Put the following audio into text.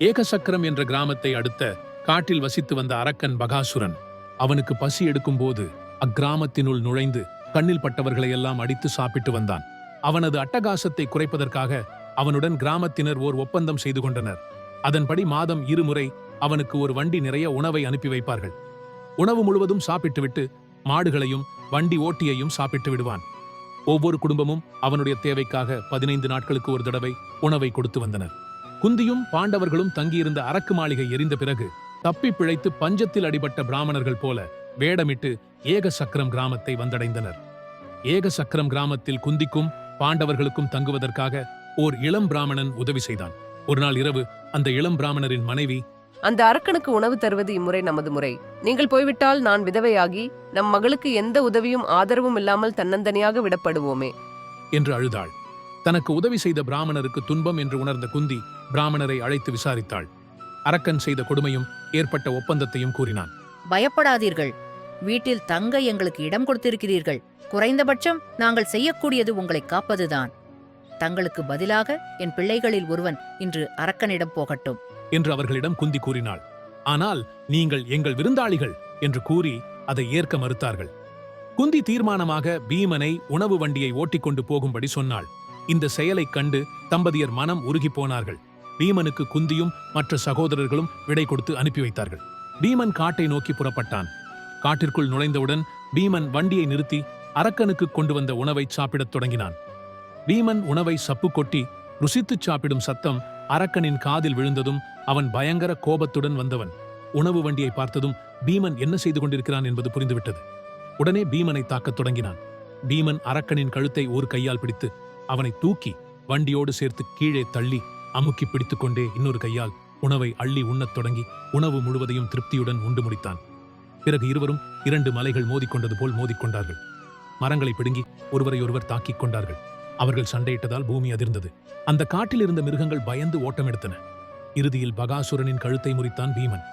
ஏகசக்கரம் என்ற கிராமத்தை அடுத்த காட்டில் வசித்து வந்த அரக்கன் பகாசுரன் அவனுக்கு பசி எடுக்கும்போது அக்கிராமத்தினுள் நுழைந்து கண்ணில் பட்டவர்களையெல்லாம் அடித்து சாப்பிட்டு வந்தான். அவனது அட்டகாசத்தை குறைப்பதற்காக அவனுடன் கிராமத்தினர் ஓர் ஒப்பந்தம் செய்து கொண்டனர். அதன்படி மாதம் 2 முறை அவனுக்கு ஒரு வண்டி நிறைய உணவை அனுப்பி வைப்பார்கள். உணவு முழுவதும் சாப்பிட்டுவிட்டு மாடுகளையும் வண்டி ஓட்டியையும் சாப்பிட்டு விடுவான். ஒவ்வொரு குடும்பமும் அவனுடைய தேவைக்காக 15 நாட்களுக்கு ஒரு தடவை உணவை கொடுத்து வந்தனர். குந்தியும் பாண்டவர்களும் தங்கியிருந்த அரக்கு மாளிகை எரிந்த பிறகு தப்பி பிழைத்து பஞ்சத்தில் அடிபட்ட பிராமணர்கள் போல வேடமிட்டு ஏகசக்கரம் கிராமத்தை வந்தடைந்தனர். ஏகசக்கரம் கிராமத்தில் குந்திக்கும் பாண்டவர்களுக்கும் தங்குவதற்காக ஓர் இளம் பிராமணன் உதவி செய்தான். ஒரு நாள் இரவு அந்த இளம் பிராமணரின் மனைவி, அந்த அரக்கனுக்கு உணவு தருவது இம்முறை நமது முறை. நீங்கள் போய்விட்டால் நான் விதவையாகி நம் மகளுக்கு எந்த உதவியும் ஆதரவும் இல்லாமல் தன்னந்தனியாக விடப்படுவோமே என்று அழுதாள். தனக்கு உதவி செய்த பிராமணருக்கு துன்பம் என்று உணர்ந்த குந்தி பிராமணரை அழைத்து விசாரித்தாள். அரக்கன் செய்த கொடுமையும் ஏற்பட்ட ஒப்பந்தத்தையும் கூறினான். பயப்படாதீர்கள், வீட்டில் தங்க எங்களுக்கு இடம் கொடுத்திருக்கிறீர்கள். குறைந்தபட்சம் நாங்கள் செய்யக்கூடியது உங்களை காப்பதுதான். தங்களுக்கு பதிலாக என் பிள்ளைகளில் ஒருவன் இன்று அரக்கனிடம் போகட்டும் என்று அவர்களிடம் குந்தி கூறினாள். ஆனால் நீங்கள் எங்கள் விருந்தாளிகள் என்று கூறி அதை ஏற்க மறுத்தார்கள். குந்தி தீர்மானமாக பீமனை உணவு வண்டியை ஓட்டிக்கொண்டு போகும்படி சொன்னாள். இந்த செயலைக் கண்டு தம்பதியர் மனம் உருகி போனார்கள். பீமனுக்கு குந்தியும் மற்ற சகோதரர்களும் விடை கொடுத்து அனுப்பி வைத்தார்கள். பீமன் காட்டை நோக்கி புறப்பட்டான். காட்டிற்குள் நுழைந்தவுடன் பீமன் வண்டியை நிறுத்தி அரக்கனுக்கு கொண்டு வந்த உணவை சாப்பிடத் தொடங்கினான். பீமன் உணவை சப்பு கொட்டி ருசித்துச் சாப்பிடும் சத்தம் அரக்கனின் காதில் விழுந்ததும் அவன் பயங்கர கோபத்துடன் வந்தவன். உணவு வண்டியை பார்த்ததும் பீமன் என்ன செய்து கொண்டிருக்கிறான் என்பது புரிந்துவிட்டது. உடனே பீமனை தாக்கத் தொடங்கினான். பீமன் அரக்கனின் கழுத்தை ஒரு கையால் பிடித்து அவனை தூக்கி வண்டியோடு சேர்த்து கீழே தள்ளி அமுக்கி பிடித்துக்கொண்டே இன்னொரு கையால் உணவை அள்ளி உண்ணத் தொடங்கி உணவு முழுவதையும் திருப்தியுடன் உண்டு முடித்தான். பிறகு இருவரும் 2 மலைகள் மோதிக்கொண்டது போல் மோதிக்கொண்டார்கள். மரங்களை பிடுங்கி ஒருவரையொருவர் தாக்கிக் கொண்டார்கள். அவர்கள் சண்டையிட்டதால் பூமி அதிர்ந்தது. அந்த காட்டில் இருந்த மிருகங்கள் பயந்து ஓட்டமெடுத்தன. இறுதியில் பகாசுரனின் கழுத்தை முறித்தான் பீமன்.